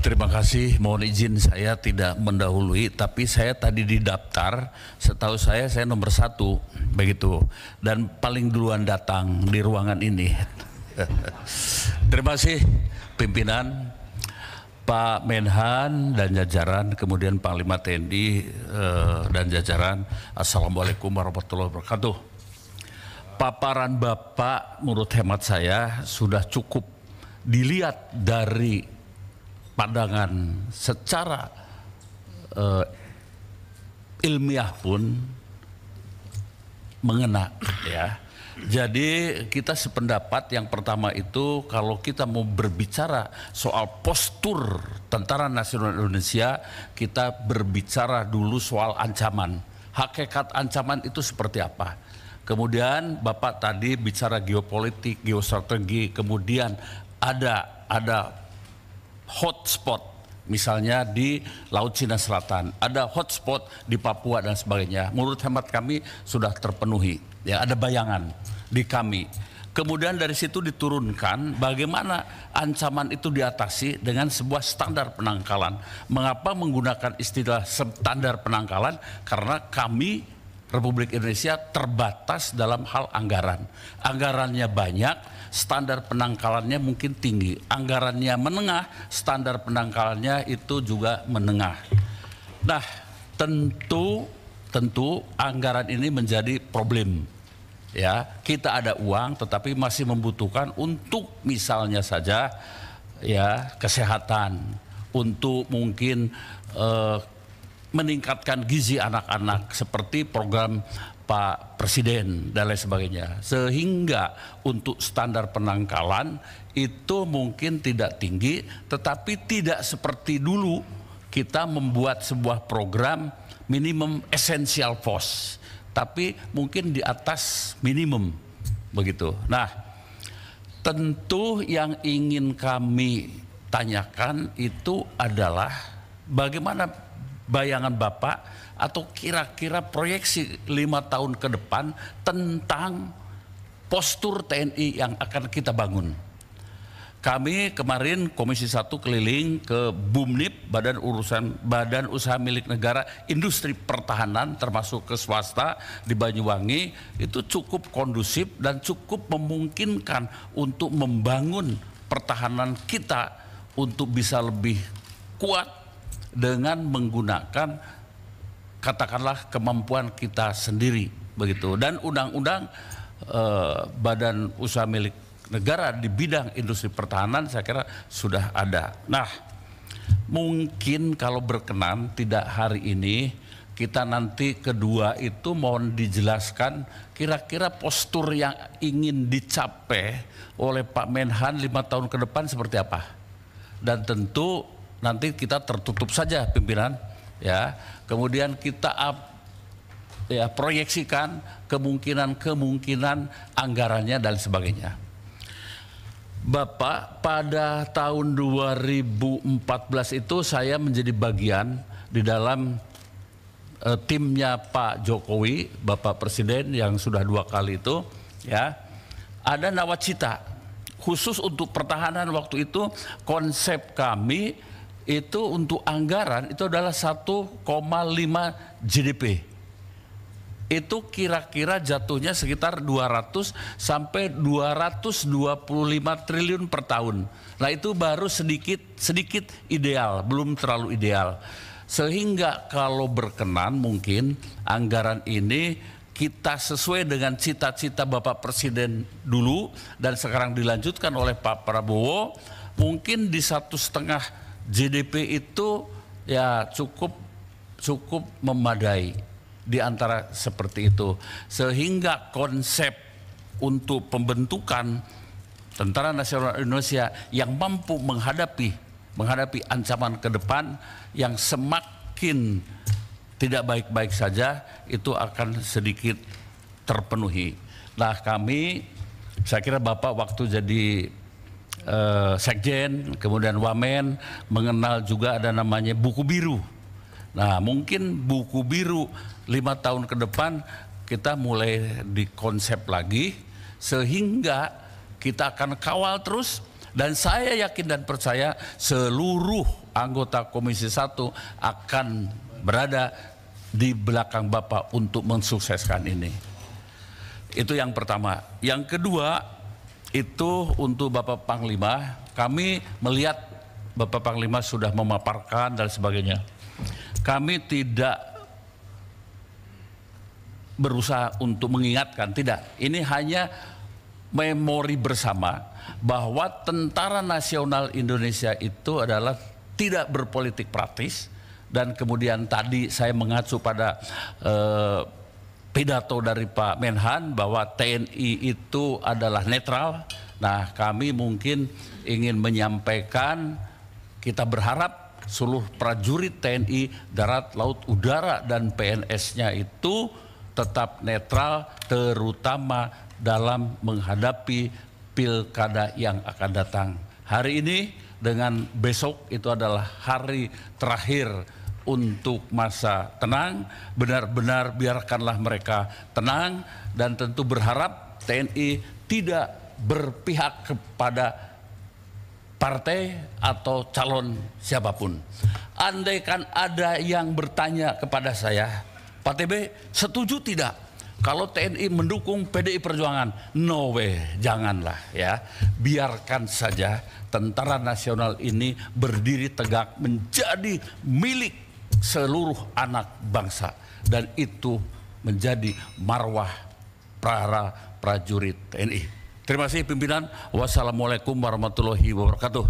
Terima kasih. Mohon izin saya tidak mendahului, tapi saya tadi didaftar. Setahu saya nomor 1 begitu, dan paling duluan datang di ruangan ini. Terima kasih pimpinan, Pak Menhan dan jajaran, kemudian Panglima TNI dan jajaran. Assalamualaikum warahmatullahi wabarakatuh. Paparan Bapak menurut hemat saya sudah cukup dilihat dari pandangan secara ilmiah pun mengena, ya. Jadi kita sependapat. Yang pertama itu, kalau kita mau berbicara soal postur Tentara Nasional Indonesia, kita berbicara dulu soal ancaman. Hakikat ancaman itu seperti apa? Kemudian Bapak tadi bicara geopolitik, geostrategi, kemudian ada hotspot, misalnya di Laut Cina Selatan, ada hotspot di Papua dan sebagainya. Menurut hemat kami sudah terpenuhi, ya, ada bayangan di kami. Kemudian dari situ diturunkan bagaimana ancaman itu diatasi dengan sebuah standar penangkalan. Mengapa menggunakan istilah standar penangkalan? Karena kami Republik Indonesia terbatas dalam hal anggaran. Anggarannya banyak, standar penangkalannya mungkin tinggi. Anggarannya menengah, standar penangkalannya itu juga menengah. Nah, tentu anggaran ini menjadi problem. Ya, kita ada uang tetapi masih membutuhkan untuk misalnya saja, ya, kesehatan, untuk mungkin meningkatkan gizi anak-anak seperti program Pak Presiden dan lain sebagainya. Sehingga untuk standar penangkalan itu mungkin tidak tinggi, tetapi tidak seperti dulu kita membuat sebuah program minimum essential force, tapi mungkin di atas minimum begitu. Nah, tentu yang ingin kami tanyakan itu adalah bagaimana bayangan Bapak atau kira-kira proyeksi 5 tahun ke depan tentang postur TNI yang akan kita bangun. Kami kemarin Komisi 1 keliling ke BUMNIP, Badan Usaha Milik Negara Industri Pertahanan, termasuk ke swasta di Banyuwangi. Itu cukup kondusif dan cukup memungkinkan untuk membangun pertahanan kita untuk bisa lebih kuat dengan menggunakan katakanlah kemampuan kita sendiri begitu. Dan undang-undang Badan Usaha Milik Negara di bidang industri pertahanan saya kira sudah ada. Nah, mungkin kalau berkenan tidak hari ini, kita nanti kedua itu mohon dijelaskan kira-kira postur yang ingin dicapai oleh Pak Menhan 5 tahun ke depan seperti apa. Dan tentu nanti kita tertutup saja pimpinan, ya. Kemudian kita proyeksikan kemungkinan anggarannya dan sebagainya. Bapak, pada tahun 2014 itu saya menjadi bagian di dalam timnya Pak Jokowi, Bapak Presiden yang sudah 2 kali itu, ya. Ada nawacita khusus untuk pertahanan. Waktu itu konsep kami itu untuk anggaran itu adalah 1,5 GDP. Itu kira-kira jatuhnya sekitar 200 sampai 225 triliun per tahun. Nah, itu baru sedikit ideal, belum terlalu ideal. Sehingga kalau berkenan mungkin anggaran ini kita sesuai dengan cita-cita Bapak Presiden dulu dan sekarang dilanjutkan oleh Pak Prabowo, mungkin di 1,5 GDP itu ya cukup memadai di antara seperti itu. Sehingga konsep untuk pembentukan Tentara Nasional Indonesia yang mampu menghadapi ancaman ke depan yang semakin tidak baik-baik saja itu akan sedikit terpenuhi. Nah, saya kira Bapak waktu jadi Sekjen, kemudian Wamen, mengenal juga ada namanya buku biru. Nah, mungkin buku biru 5 tahun ke depan kita mulai dikonsep lagi, sehingga kita akan kawal terus Dan saya yakin dan percaya seluruh anggota Komisi 1 akan berada di belakang Bapak untuk mensukseskan ini. Itu yang pertama. Yang kedua, itu untuk Bapak Panglima, kami melihat Bapak Panglima sudah memaparkan dan sebagainya. Kami tidak berusaha untuk mengingatkan, tidak. Ini hanya memori bersama bahwa Tentara Nasional Indonesia itu adalah tidak berpolitik praktis. Dan kemudian tadi saya mengacu pada pidato dari Pak Menhan bahwa TNI itu adalah netral. Nah, kami mungkin ingin menyampaikan, kita berharap seluruh prajurit TNI darat, laut, udara dan PNS-nya itu tetap netral, terutama dalam menghadapi pilkada yang akan datang. Hari ini dengan besok itu adalah hari terakhir untuk masa tenang. Benar-benar biarkanlah mereka tenang, dan tentu berharap TNI tidak berpihak kepada partai atau calon siapapun. Andaikan ada yang bertanya kepada saya, Pak TB setuju tidak kalau TNI mendukung PDI Perjuangan? No way, janganlah ya. Biarkan saja Tentara Nasional ini berdiri tegak menjadi milik seluruh anak bangsa, dan itu menjadi marwah para prajurit TNI. Terima kasih pimpinan. Wassalamualaikum warahmatullahi wabarakatuh.